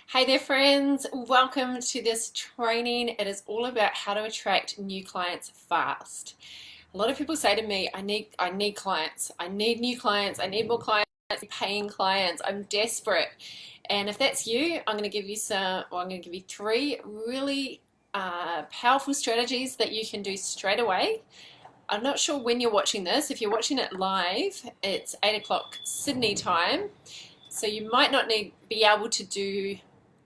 Hey there, friends. Welcome to this training. It is all about how to attract new clients fast. A lot of people say to me, I need clients. I need new clients. I need more clients, paying clients. I'm desperate. And if that's you, I'm going to give you three really powerful strategies that you can do straight away. I'm not sure when you're watching this. If you're watching it live, it's 8 o'clock Sydney time. So you might not be able to do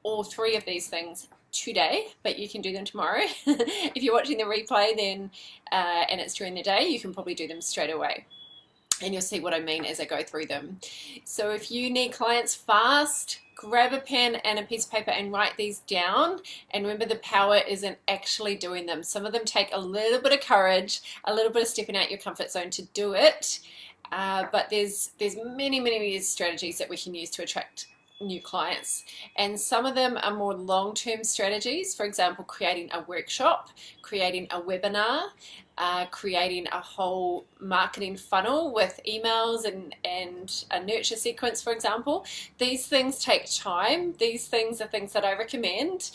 all three of these things today, but you can do them tomorrow. If you're watching the replay, then and it's during the day, you can probably do them straight away. And you'll see what I mean as I go through them. So if you need clients fast, grab a pen and a piece of paper and write these down. And remember, the power isn't actually doing them. Some of them take a little bit of courage, a little bit of stepping out your comfort zone to do it. But there's many strategies that we can use to attract new clients, and some of them are more long-term strategies. For example, creating a workshop, creating a webinar, creating a whole marketing funnel with emails and a nurture sequence, for example. These things take time. These things are things that I recommend.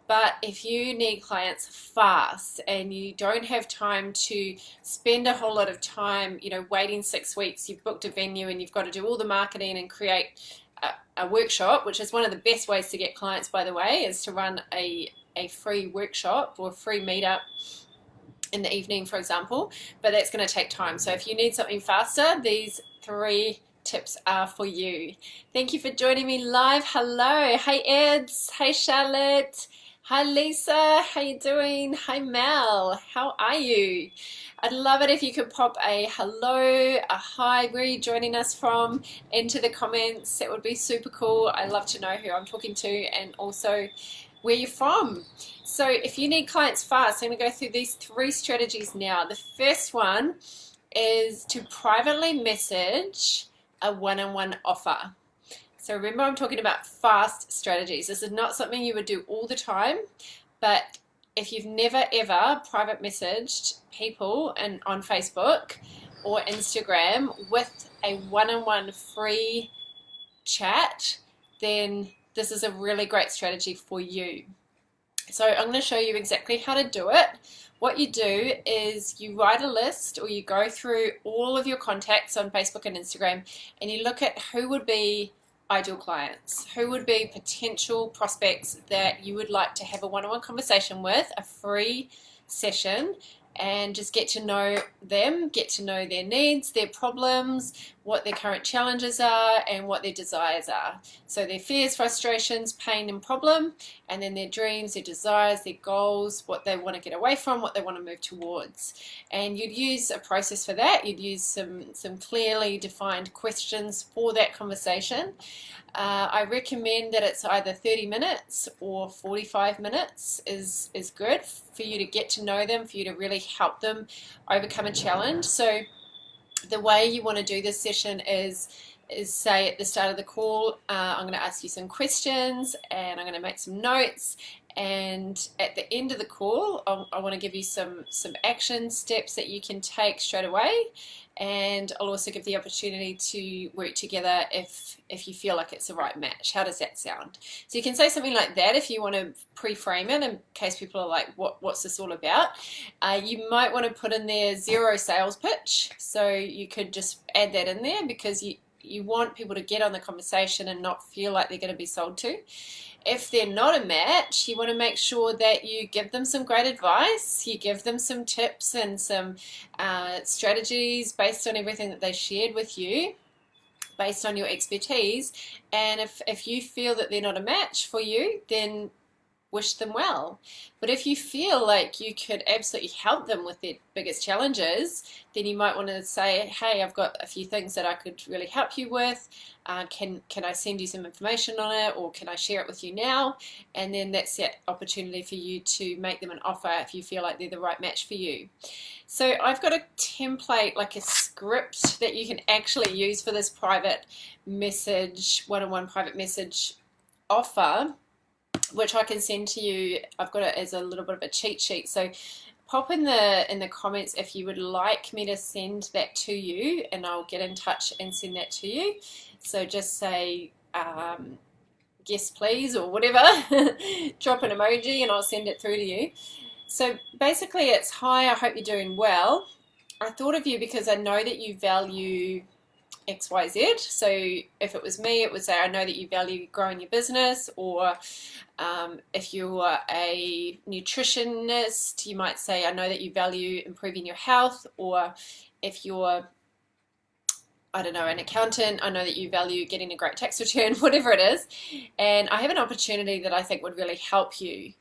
But if you need clients fast and you don't have time to spend a whole lot of time, waiting 6 weeks, you've booked a venue and you've got to do all the marketing and create a workshop, which is one of the best ways to get clients, by the way, is to run a free workshop or a free meetup in the evening, for example. But that's going to take time. So if you need something faster, these three tips are for you. Thank you for joining me live. Hello. Hey, Eds. Hey, Charlotte. Hi, Lisa. How you doing? Hi, Mel. How are you? I'd love it if you could pop a hello, a hi, where are you joining us from, into the comments. That would be super cool. I love to know who I'm talking to and also where you're from. So if you need clients fast, I'm going to go through these three strategies now. The first one is to privately message a one-on-one offer. So remember, I'm talking about fast strategies. This is not something you would do all the time, but if you've never ever private messaged people on Facebook or Instagram with a one-on-one free chat, then this is a really great strategy for you. So I'm going to show you exactly how to do it. What you do is you write a list, or you go through all of your contacts on Facebook and Instagram, and you look at who would be ideal clients, who would be potential prospects that you would like to have a one-on-one conversation with, a free session, and just get to know them, get to know their needs, their problems, what their current challenges are, and what their desires are. So their fears, frustrations, pain, and problem, and then their dreams, their desires, their goals, what they want to get away from, what they want to move towards. And you'd use a process for that. You'd use some clearly defined questions for that conversation. I recommend that it's either 30 minutes or 45 minutes is good for you to get to know them, for you to really help them overcome a challenge. So the way you want to do this session is say at the start of the call, I'm going to ask you some questions and I'm going to make some notes. And at the end of the call, I want to give you some action steps that you can take straight away. And I'll also give the opportunity to work together if you feel like it's the right match. How does that sound? So you can say something like that if you want to pre-frame it in case people are like, what's this all about? You might want to put in there 0 sales pitch. So you could just add that in there because you want people to get on the conversation and not feel like they're going to be sold to. If they're not a match, you want to make sure that you give them some great advice, you give them some tips and some strategies based on everything that they shared with you, based on your expertise. And if you feel that they're not a match for you, then wish them well. But if you feel like you could absolutely help them with their biggest challenges, then you might want to say, hey, I've got a few things that I could really help you with. Can I send you some information on it, or can I share it with you now? And then that's that opportunity for you to make them an offer if you feel like they're the right match for you. So I've got a template, like a script that you can actually use for this private message, one-on-one private message offer, which I can send to you. I've got it as a little bit of a cheat sheet. So pop in the comments if you would like me to send that to you, and I'll get in touch and send that to you. So just say yes please or whatever, drop an emoji and I'll send it through to you. So basically it's, hi, I hope you're doing well. I thought of you because I know that you value XYZ. So if it was me, it would say, I know that you value growing your business. Or if you're a nutritionist, you might say, I know that you value improving your health. Or if you're, I don't know, an accountant, I know that you value getting a great tax return, whatever it is. And I have an opportunity that I think would really help you.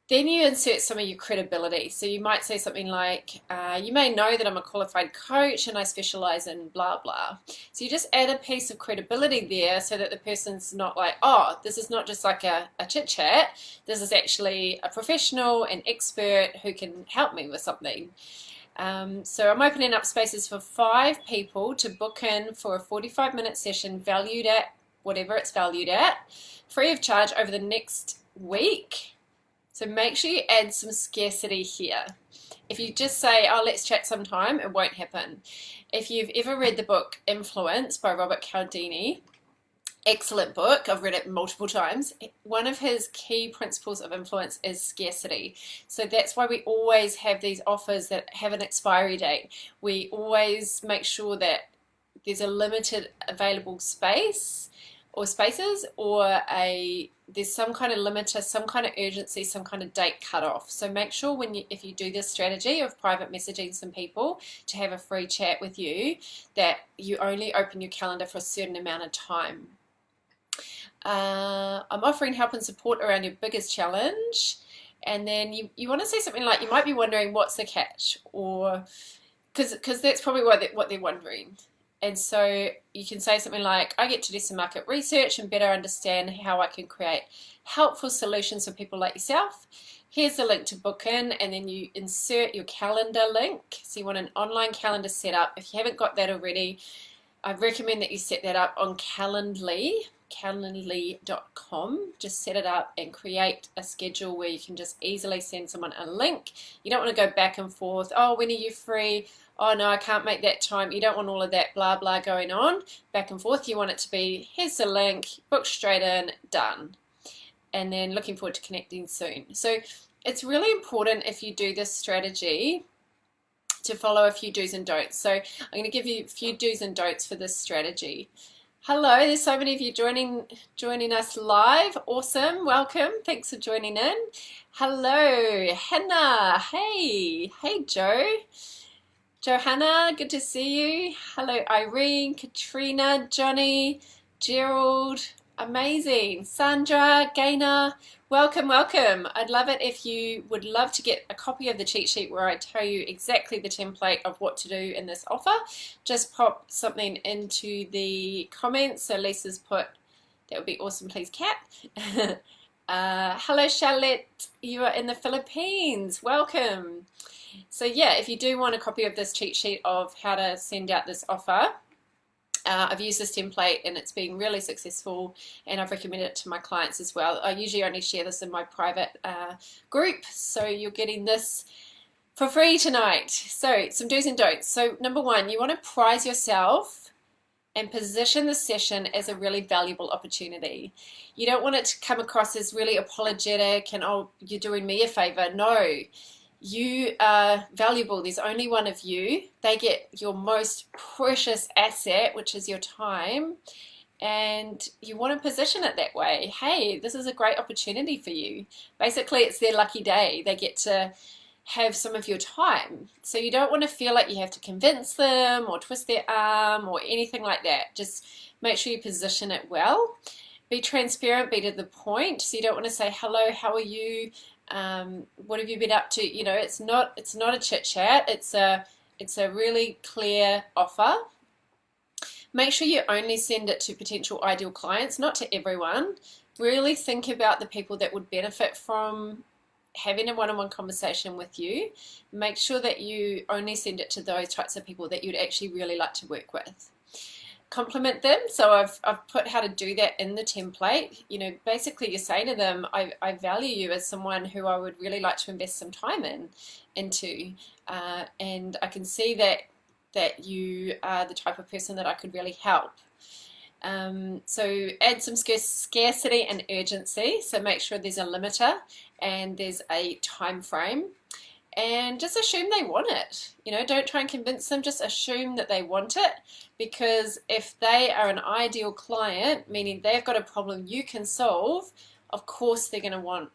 Then you insert some of your credibility. So you might say something like, you may know that I'm a qualified coach and I specialize in blah, blah. So you just add a piece of credibility there so that the person's not like, oh, this is not just like a chit chat. This is actually a professional, an expert who can help me with something. So I'm opening up spaces for 5 people to book in for a 45-minute session valued at whatever it's valued at, free of charge over the next week. So make sure you add some scarcity here. If you just say, oh, let's chat sometime, it won't happen. If you've ever read the book Influence by Robert Cialdini, excellent book, I've read it multiple times. One of his key principles of influence is scarcity. So that's why we always have these offers that have an expiry date. We always make sure that there's a limited available space or spaces, or there's some kind of limiter, some kind of urgency, some kind of date cutoff. So make sure if you do this strategy of private messaging some people to have a free chat with you, that you only open your calendar for a certain amount of time. I'm offering help and support around your biggest challenge. And then you want to say something like, you might be wondering what's the catch, or because that's probably what they're wondering. And so you can say something like, I get to do some market research and better understand how I can create helpful solutions for people like yourself. Here's the link to book in, and then you insert your calendar link. So you want an online calendar set up. If you haven't got that already, I recommend that you set that up on Calendly, calendly.com. Just set it up and create a schedule where you can just easily send someone a link. You don't want to go back and forth, oh, when are you free? Oh no, I can't make that time. You don't want all of that blah blah going on back and forth. You want it to be, here's the link, book straight in, done. And then looking forward to connecting soon. So it's really important, if you do this strategy, to follow a few do's and don'ts. So I'm going to give you a few do's and don'ts for this strategy. Hello, there's so many of you joining us live. Awesome, welcome. Thanks for joining in. Hello, Hannah. Hey Joe. Johanna, good to see you. Hello, Irene, Katrina, Johnny, Gerald, amazing. Sandra, Gaynor, welcome. I'd love it if you would love to get a copy of the cheat sheet where I tell you exactly the template of what to do in this offer. Just pop something into the comments. So Lisa's put, that would be awesome, please, Kat. Hello, Charlotte, you are in the Philippines. Welcome. So yeah, if you do want a copy of this cheat sheet of how to send out this offer, I've used this template and it's been really successful, and I've recommended it to my clients as well. I usually only share this in my private group, so you're getting this for free tonight. So some do's and don'ts. So number 1, you want to prize yourself and position the session as a really valuable opportunity. You don't want it to come across as really apologetic and, oh, you're doing me a favor. No. You are valuable. There's only one of you. They get your most precious asset, which is your time, and you want to position it that way. Hey, this is a great opportunity for you. Basically, it's their lucky day. They get to have some of your time. So you don't want to feel like you have to convince them or twist their arm or anything like that. Just make sure you position it well. Be transparent, be to the point. So you don't want to say, hello, how are you? What have you been up to? You know, it's not a chit chat. It's a really clear offer. Make sure you only send it to potential ideal clients, not to everyone. Really think about the people that would benefit from having a one-on-one conversation with you. Make sure that you only send it to those types of people that you'd actually really like to work with. Compliment them. So I've put how to do that in the template. You know, basically you say to them, I value you as someone who I would really like to invest some time into, and I can see that you are the type of person that I could really help. So add some scarcity and urgency. So make sure there's a limiter and there's a time frame. And just assume they want it. Don't try and convince them, just assume that they want it, because if they are an ideal client, meaning they've got a problem you can solve, of course they're going to want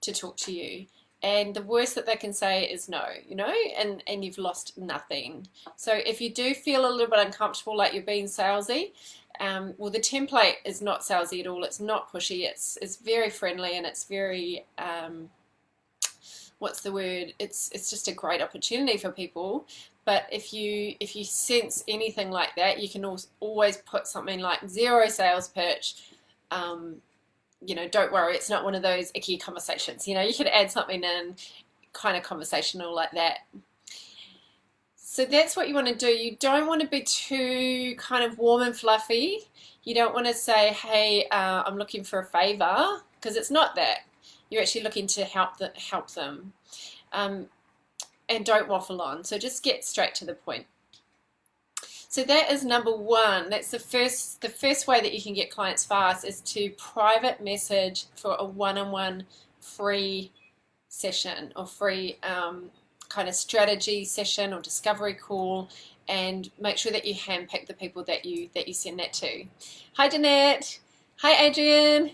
to talk to you. And the worst that they can say is no, and you've lost nothing. So if you do feel a little bit uncomfortable, like you're being salesy, well, the template is not salesy at all. It's not pushy. It's very friendly, and it's very what's the word? It's just a great opportunity for people. But if you sense anything like that, you can always put something like zero sales pitch. Don't worry, it's not one of those icky conversations. You could add something in, kind of conversational like that. So that's what you want to do. You don't want to be too kind of warm and fluffy. You don't want to say, hey, I'm looking for a favor, because it's not that. You're actually looking to help them. And don't waffle on. So just get straight to the point. So that is number one. That's the first way that you can get clients fast, is to private message for a one-on-one free session, or free kind of strategy session or discovery call, and make sure that you handpick the people that you send that to. Hi Jeanette. Hi Adrian.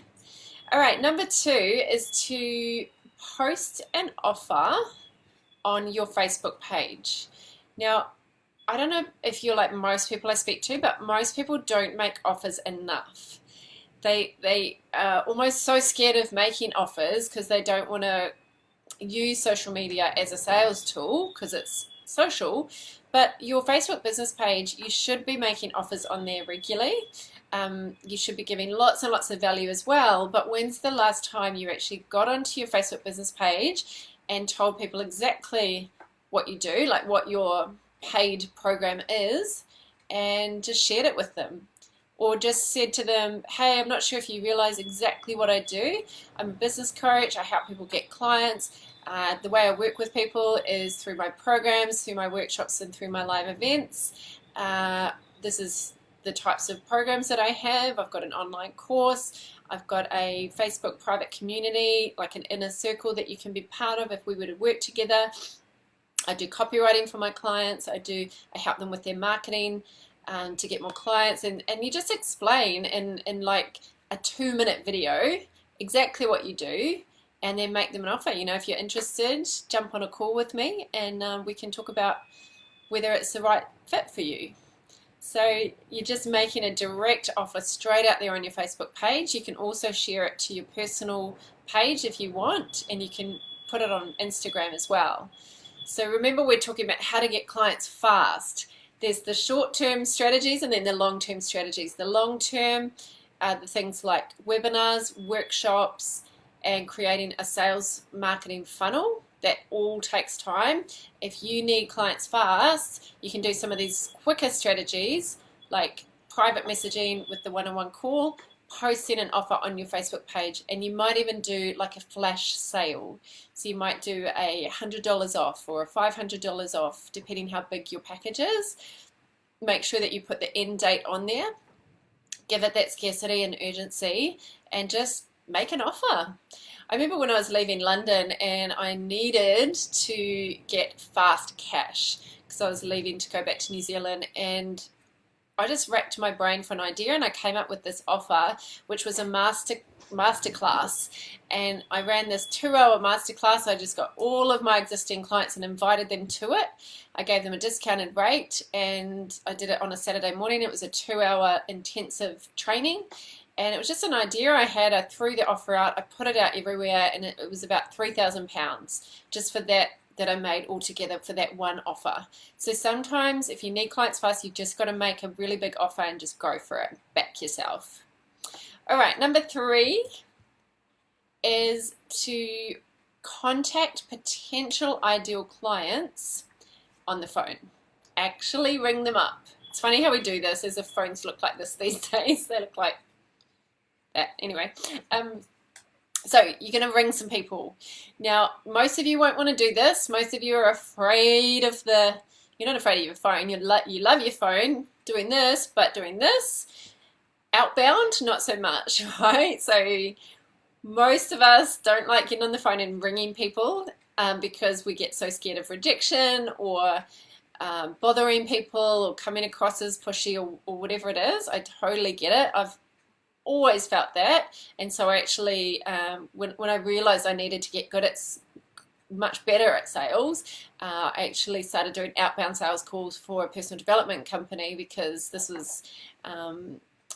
All right, number two is to post an offer on your Facebook page. Now, I don't know if you're like most people I speak to, but most people don't make offers enough. They are almost so scared of making offers because they don't want to use social media as a sales tool because it's social. But your Facebook business page, you should be making offers on there regularly. You should be giving lots and lots of value as well. But when's the last time you actually got onto your Facebook business page and told people exactly what you do, like what your paid program is, and just shared it with them? Or just said to them, hey, I'm not sure if you realize exactly what I do. I'm a business coach. I help people get clients. The way I work with people is through my programs, through my workshops, and through my live events. This is the types of programs that I have. I've got an online course. I've got a Facebook private community, like an inner circle that you can be part of if we were to work together. I do copywriting for my clients. I help them with their marketing to get more clients. And you just explain in like a 2-minute video exactly what you do, and then make them an offer. If you're interested, jump on a call with me, and we can talk about whether it's the right fit for you. So you're just making a direct offer straight out there on your Facebook page. You can also share it to your personal page if you want, and you can put it on Instagram as well. So remember, we're talking about how to get clients fast. There's the short-term strategies and then the long-term strategies. The long-term are the things like webinars, workshops, and creating a sales marketing funnel. That all takes time. If you need clients fast, you can do some of these quicker strategies like private messaging with the one-on-one call, posting an offer on your Facebook page, and you might even do like a flash sale. So you might do $100 off or $500 off, depending how big your package is. Make sure that you put the end date on there, give it that scarcity and urgency, and just make an offer. I remember when I was leaving London and I needed to get fast cash because I was leaving to go back to New Zealand, and I just racked my brain for an idea, and I came up with this offer, which was a masterclass. And I ran this 2-hour masterclass. I just got all of my existing clients and invited them to it. I gave them a discounted rate, and I did it on a Saturday morning. It was a 2-hour intensive training. And it was just an idea I had. I threw the offer out. I put it out everywhere, and it was about £3,000 just for that I made altogether for that one offer. So sometimes if you need clients fast, you just got to make a really big offer and just go for it. Back yourself. All right, number 3 is to contact potential ideal clients on the phone. Actually ring them up. It's funny how we do this as if phones look like this these days. They look like that. Anyway, so you're going to ring some people. Now, most of you won't want to do this. Most of you are afraid of you're not afraid of your phone. You love your phone doing this, but doing this. Outbound, not so much, right? So most of us don't like getting on the phone and ringing people because we get so scared of rejection or bothering people or coming across as pushy or whatever it is. I totally get it. I've always felt that. And so I actually, when I realized I needed to get good at much better at sales, I actually started doing outbound sales calls for a personal development company, because this was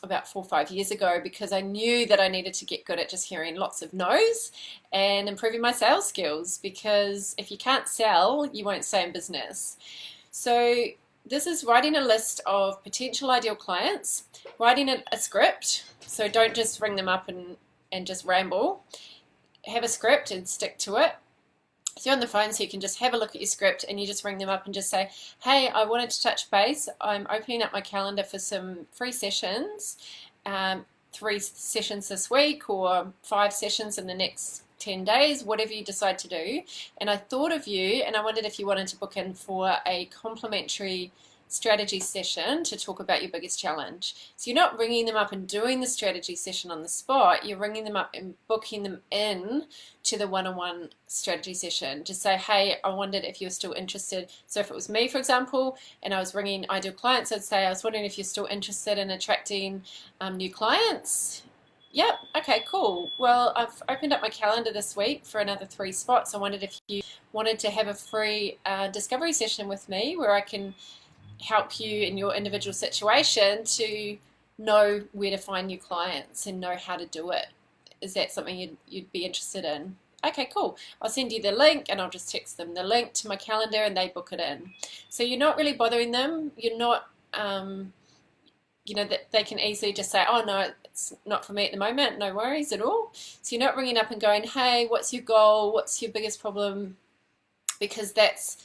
about 4 or 5 years ago, because I knew that I needed to get good at just hearing lots of no's and improving my sales skills, because if you can't sell, you won't stay in business. So this is writing a list of potential ideal clients, writing a script. So don't just ring them up and just ramble. Have a script and stick to it. So you're on the phone, so you can just have a look at your script and you just ring them up and just say, hey, I wanted to touch base. I'm opening up my calendar for some free sessions, 3 sessions this week or 5 sessions in the next 10 days, whatever you decide to do. And I thought of you and I wondered if you wanted to book in for a complimentary strategy session to talk about your biggest challenge. So you're not ringing them up and doing the strategy session on the spot, you're ringing them up and booking them in to the one-on-one strategy session. Just say, hey, I wondered if you're still interested. So if it was me, for example, and I was ringing ideal clients, I'd say, I was wondering if you're still interested in attracting new clients. Yep, okay, cool. Well, I've opened up my calendar this week for another 3 spots. I wondered if you wanted to have a free discovery session with me where I can help you in your individual situation to know where to find new clients and know how to do it. Is that something you'd be interested in? Okay, cool. I'll send you the link and I'll just text them the link to my calendar and they book it in. So you're not really bothering them. You're not, that they can easily just say, oh no, it's not for me at the moment. No worries at all. So you're not ringing up and going, hey, what's your goal? What's your biggest problem? Because that's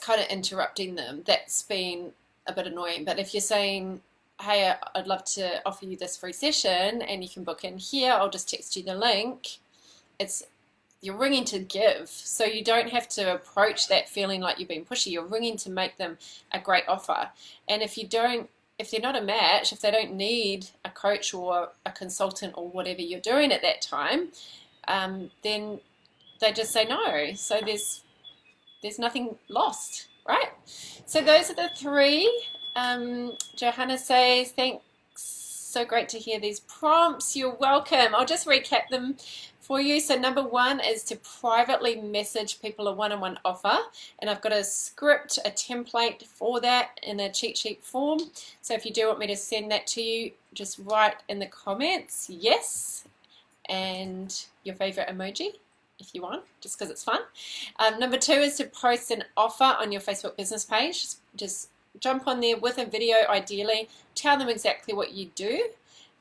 kind of interrupting them. That's been a bit annoying. But if you're saying, hey, I'd love to offer you this free session and you can book in here, I'll just text you the link. You're ringing to give. So you don't have to approach that feeling like you're being pushy. You're ringing to make them a great offer. And if they're not a match, if they don't need a coach or a consultant or whatever you're doing at that time, then they just say no. So there's nothing lost, right? So those are the 3. Johanna says, thanks, so great to hear these prompts. You're welcome. I'll just recap them for you. So number 1 is to privately message people a one-on-one offer. And I've got a script, a template for that in a cheat sheet form. So if you do want me to send that to you, just write in the comments, yes, and your favorite emoji, if you want, just because it's fun. Number 2 is to post an offer on your Facebook business page. Just jump on there with a video, ideally, tell them exactly what you do,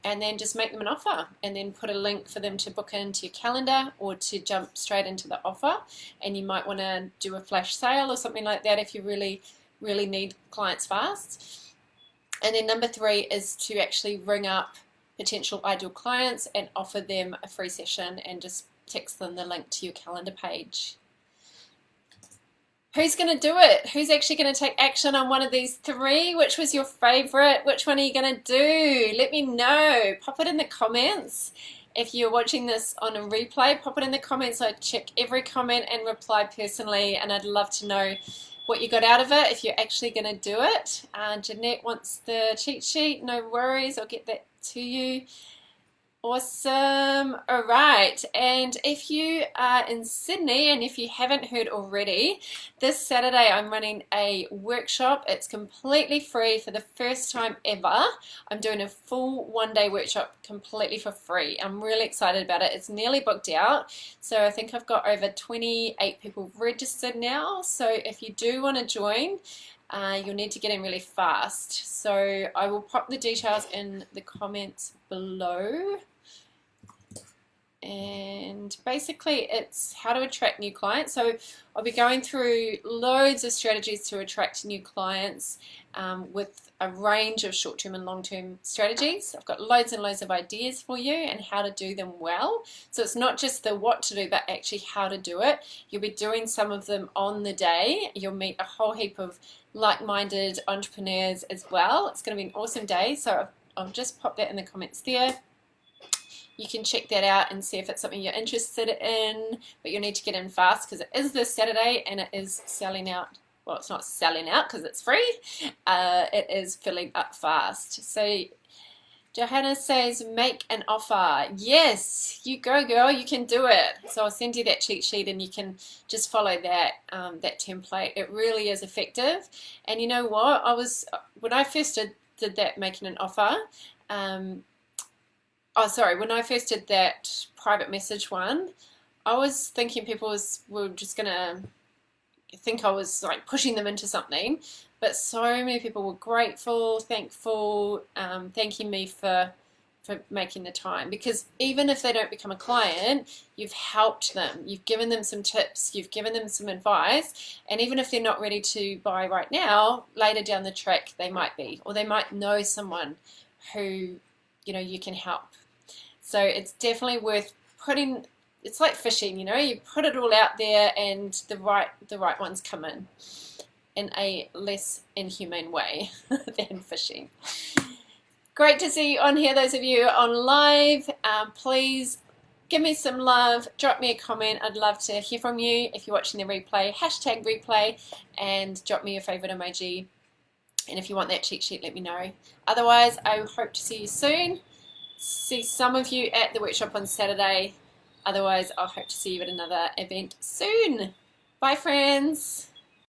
and then just make them an offer, and then put a link for them to book into your calendar or to jump straight into the offer. And you might want to do a flash sale or something like that if you really, really need clients fast. And then number 3 is to actually ring up potential ideal clients and offer them a free session and just text them the link to your calendar page. Who's going to do it? Who's actually going to take action on one of these 3? Which was your favorite? Which one are you going to do? Let me know. Pop it in the comments. If you're watching this on a replay, pop it in the comments. I check every comment and reply personally, and I'd love to know what you got out of it, if you're actually going to do it. Jeanette wants the cheat sheet. No worries. I'll get that to you. Awesome. All right. And if you are in Sydney, and if you haven't heard already, this Saturday I'm running a workshop. It's completely free for the first time ever. I'm doing a full 1-day workshop completely for free. I'm really excited about it. It's nearly booked out. So I think I've got over 28 people registered now. So if you do want to join, you'll need to get in really fast. So I will pop the details in the comments below. And basically it's how to attract new clients. So I'll be going through loads of strategies to attract new clients with a range of short-term and long-term strategies. I've got loads and loads of ideas for you and how to do them well. So it's not just the what to do, but actually how to do it. You'll be doing some of them on the day. You'll meet a whole heap of like-minded entrepreneurs as well. It's going to be an awesome day. So I'll just pop that in the comments there. You can check that out and see if it's something you're interested in, but you'll need to get in fast because it is this Saturday and it is selling out. Well, it's not selling out because it's free. It is filling up fast. So Johanna says, make an offer. Yes, you go, girl. You can do it. So I'll send you that cheat sheet and you can just follow that that template. It really is effective. And you know what? When I first did that making an offer, when I first did that private message one, I was thinking people were just going to think I was like pushing them into something, but so many people were grateful, thankful, thanking me for making the time, because even if they don't become a client, you've helped them, you've given them some tips, you've given them some advice, and even if they're not ready to buy right now, later down the track they might be, or they might know someone who you can help. So it's definitely worth putting. It's like fishing, you put it all out there and the right ones come in a less inhumane way than fishing. Great to see you on here, those of you on live. Please give me some love, drop me a comment. I'd love to hear from you. If you're watching the replay, hashtag replay and drop me your favorite emoji. And if you want that cheat sheet, let me know. Otherwise, I hope to see you soon. See some of you at the workshop on Saturday. Otherwise, I'll hope to see you at another event soon. Bye, friends.